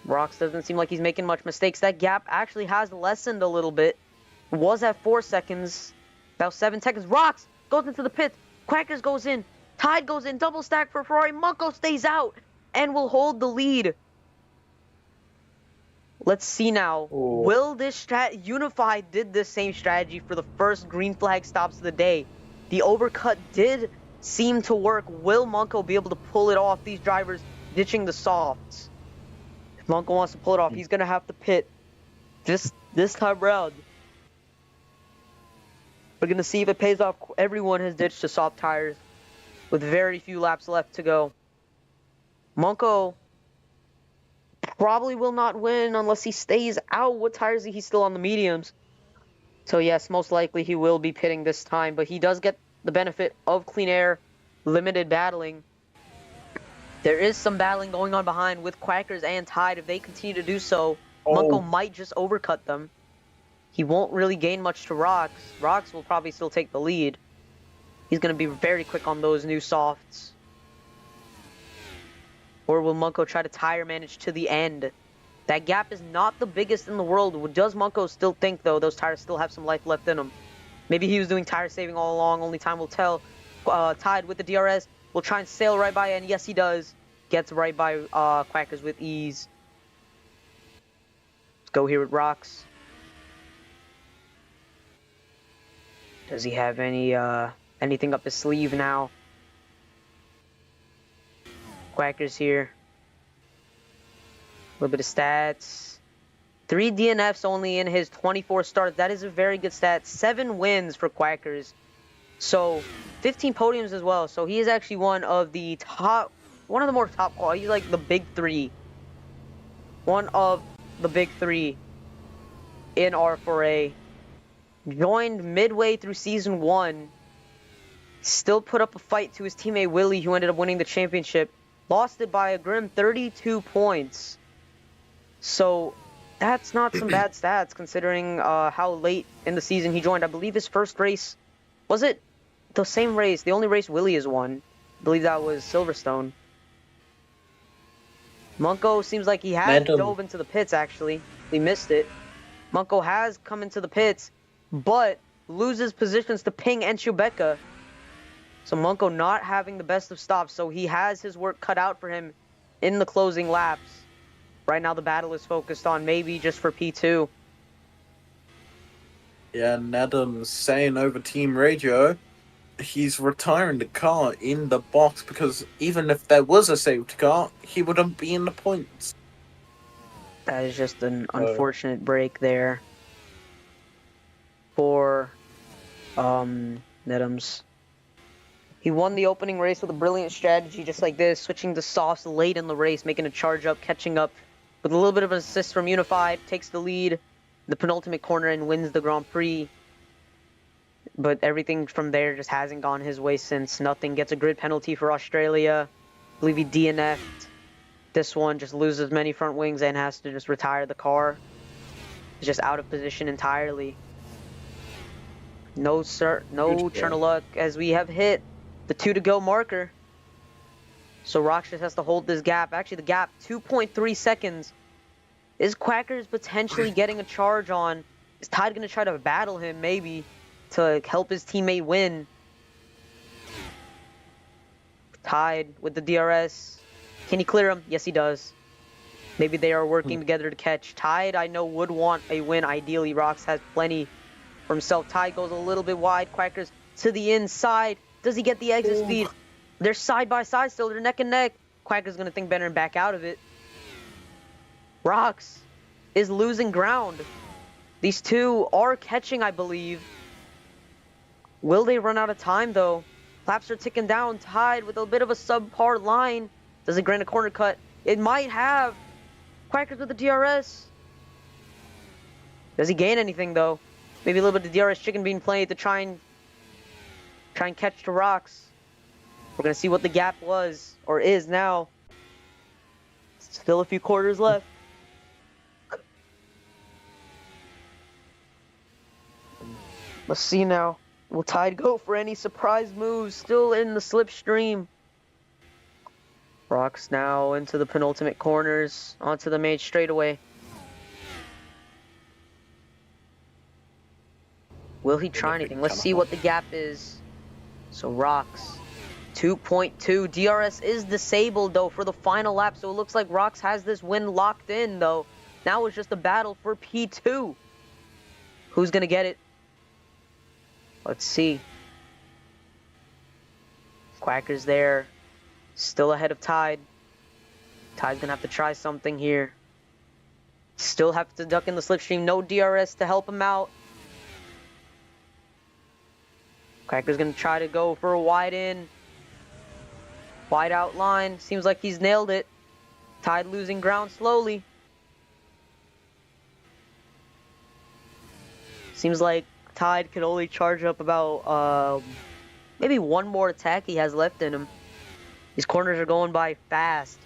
Rox doesn't seem like he's making much mistakes. That gap actually has lessened a little bit. It was at 4 seconds. About 7 seconds. Rox goes into the pit. Quackers goes in. Tide goes in. Double stack for Ferrari. Monko stays out and will hold the lead. Let's see now. Oh. Will this Unified did this same strategy for the first green flag stops of the day. The overcut did seem to work. Will Monko be able to pull it off? These drivers ditching the softs. If Monko wants to pull it off, he's going to have to pit this time round. We're going to see if it pays off. Everyone has ditched the soft tires with very few laps left to go. Monko probably will not win unless he stays out. What tires is he still on the mediums? So yes, most likely he will be pitting this time, but he does get the benefit of clean air, limited battling. There is some battling going on behind with Quackers and Tide. If they continue to do so, Monko might just overcut them. He won't really gain much to Rox. Rox will probably still take the lead. He's going to be very quick on those new softs. Or will Monko try to tire manage to the end? That gap is not the biggest in the world. Does Monko still think, though, those tires still have some life left in them? Maybe he was doing tire saving all along. Only time will tell. Tide with the DRS will try and sail right by, and yes, he does. Gets right by Quackers with ease. Let's go here with Rox. Does he have anything up his sleeve now? Quackers here. A little bit of stats. 3 DNFs only in his 24 starts. That is a very good stat. 7 wins for Quackers. So 15 podiums as well. So he is actually one of the more top quality. He's like the big 3. One of the big 3 in RFRA. Joined midway through season 1. Still put up a fight to his teammate Willie, who ended up winning the championship. Lost it by a grim 32 points. So that's not some bad stats considering how late in the season he joined. I believe his first race, was it the same race? The only race Willie has won. I believe that was Silverstone. Monko seems like he has dove into the pits, actually. He missed it. Monko has come into the pits, but loses positions to Ping and Chewbacca. So Monko not having the best of stops, so he has his work cut out for him in the closing laps. Right now the battle is focused on maybe just for P2. Yeah, Nedham's saying over team radio he's retiring the car in the box because even if there was a safety car, he wouldn't be in the points. That is just an unfortunate break there. for Nedums. He won the opening race with a brilliant strategy just like this, switching to softs late in the race, making a charge up, catching up with a little bit of an assist from Unified, takes the lead, the penultimate corner, and wins the Grand Prix. But everything from there just hasn't gone his way since. Nothing. Gets a grid penalty for Australia. I believe he DNF'd. This one just loses many front wings and has to just retire the car. He's just out of position entirely. No, sir. No turn of luck as we have hit the 2 to go marker. So Rox just has to hold this gap. Actually, the gap, 2.3 seconds. Is Quackers potentially getting a charge on? Is Tide going to try to battle him, maybe, to help his teammate win? Tide with the DRS. Can he clear him? Yes, he does. Maybe they are working together to catch. Tide, I know, would want a win. Ideally, Rox has plenty for himself. Tide goes a little bit wide. Quackers to the inside. Does he get the exit speed? They're side by side still. They're neck and neck. Quacker's going to think better and back out of it. Rox is losing ground. These two are catching, I believe. Will they run out of time, though? Laps are ticking down. Tide with a bit of a subpar line. Does it grant a corner cut? It might have. Quackers with the DRS. Does he gain anything, though? Maybe a little bit of DRS chicken being played to try and catch the Rox. We're going to see what the gap was, or is now. Still a few quarters left. Let's see now. Will Tide go for any surprise moves? Still in the slipstream. Rox now into the penultimate corners, onto the main straightaway. Will he try anything? Let's see what the gap is. So Rox, 2.2. DRS is disabled, though, for the final lap. So it looks like Rox has this win locked in, though. Now it's just a battle for P2. Who's going to get it? Let's see. Quacker's there. Still ahead of Tide. Tide's going to have to try something here. Still have to duck in the slipstream. No DRS to help him out. Quacker's going to try to go for a wide in. Wide out line. Seems like he's nailed it. Tide losing ground slowly. Seems like Tide could only charge up about maybe one more attack he has left in him. These corners are going by fast.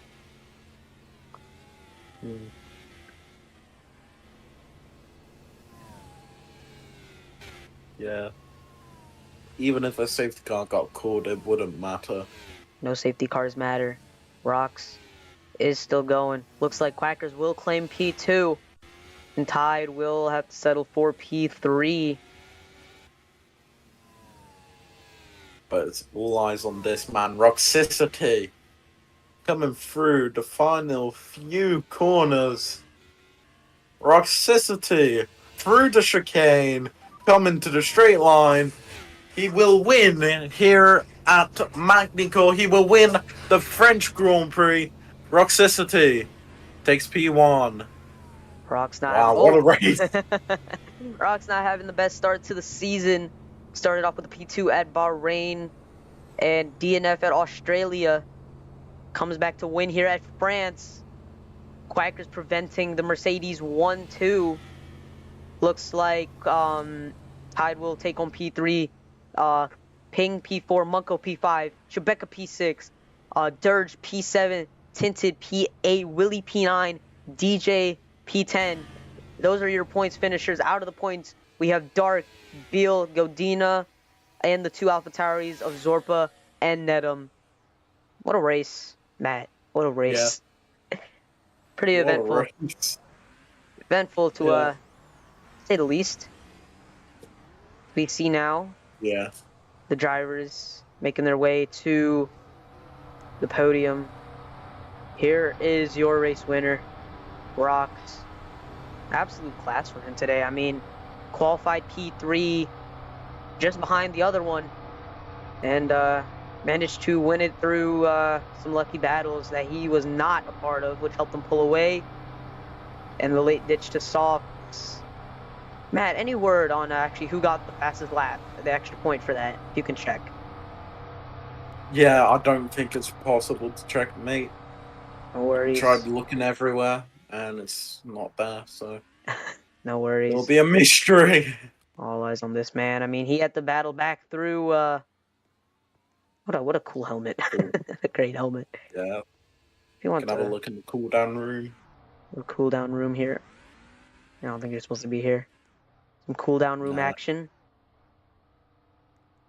Yeah. Even if a safety car got called, it wouldn't matter. No safety cars matter. Rox is still going. Looks like Quackers will claim P2. And Tide will have to settle for P3. But it's all eyes on this man, Roxicity, coming through the final few corners. Roxicity through the chicane, coming to the straight line. He will win here at Magny-Cours. He will win the French Grand Prix. Roxicity takes P1. Rox not Wow, what a race. Rox not having the best start to the season. Started off with a P2 at Bahrain and DNF at Australia. Comes back to win here at France. Quackers preventing the Mercedes 1-2. Looks like Tide will take on P3. Ping P4, Munko P5, Chewbacca P6, Dirge P7, Tinted P8, Willie P9, DJ P10. Those are your points finishers. Out of the points, we have Dark, Beal, Godina, and the two AlphaTauris of Zorpa and Nedum. What a race, Matt. What a race. Yeah. Pretty eventful. Eventful to say the least. We see now the drivers making their way to the podium. Here is your race winner, Rox. Absolute class for him today. I mean, qualified P3 just behind the other one, and managed to win it through some lucky battles that he was not a part of, which helped him pull away, and the late ditch to softs Matt, any word on actually who got the fastest lap? The extra point for that, if you can check. Yeah, I don't think it's possible to check, mate. No worries. Tried looking everywhere, and it's not there, so No it'll worries. be a mystery. All eyes on this man. I mean, he had to battle back through. What a cool helmet. A great helmet. Yeah, If you want can have a to look in the cooldown room. a cooldown room here. I don't think you're supposed to be here. Some cooldown room Nah. action.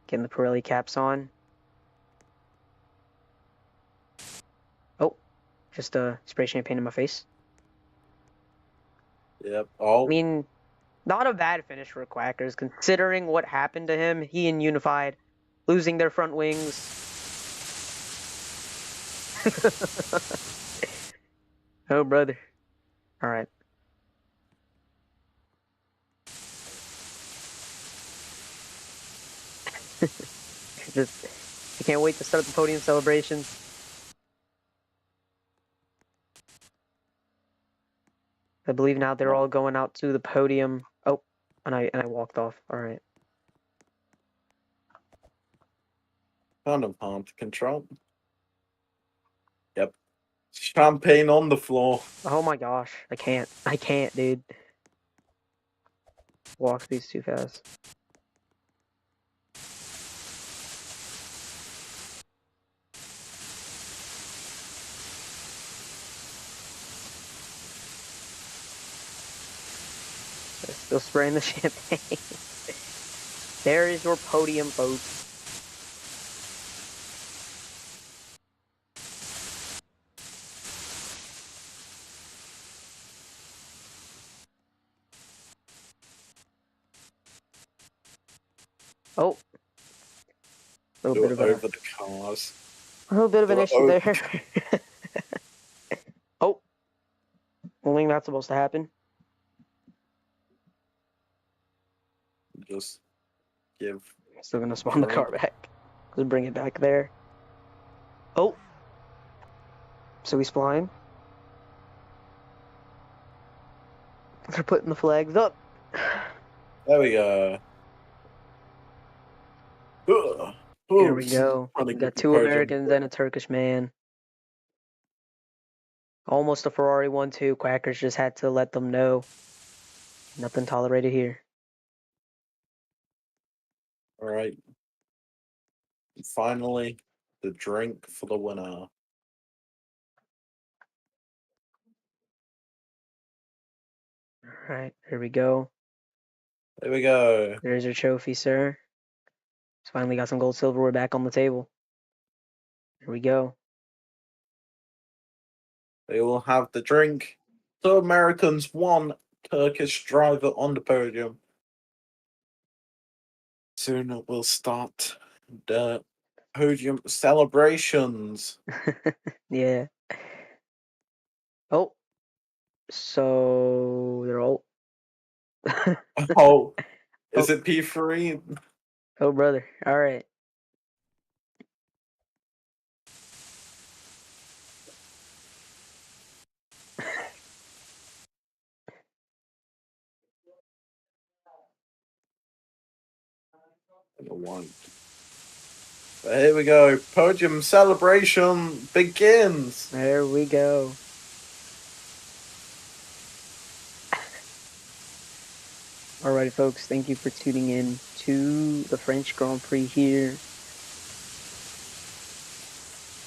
Getting the Pirelli caps on. Oh, just spray champagne in my face. Yep. I Oh, mean, not a bad finish for Quackers, considering what happened to him. He and Unified losing their front wings. Oh, brother. All right. I can't wait to start the podium celebrations. I believe now they're all going out to the podium. Oh, and I walked off. All right. kind of hard to control. Yep. Champagne on the floor. Oh my gosh, I can't, dude. Walk speed's too fast. They're still spraying the champagne. There is your podium, folks. Oh, a little bit of Over the cars. a little bit of an They were issue over- there. Oh, I think that's supposed to happen. Just give. Still gonna spawn the car back. Just bring it back there. Oh, so he's flying. They're putting the flags up. There we go. Here we go. Trying to We get got the two podium. Americans and a Turkish man. Almost a Ferrari 1-2. Quackers just had to let them know. Nothing tolerated here. All right. Finally, the drink for the winner. All right, here we go. There we go. There's your trophy, sir. Just finally got some gold silverware back on the table. Here we go. They will have the drink. 2 Americans, 1 Turkish driver on the podium. Soon we'll start the podium celebrations. Yeah. Oh, so they're all. Oh, is it P3? Oh, brother. All right. One. But here we go. Podium celebration begins. There we go. Alright, folks, thank you for tuning in to the French Grand Prix here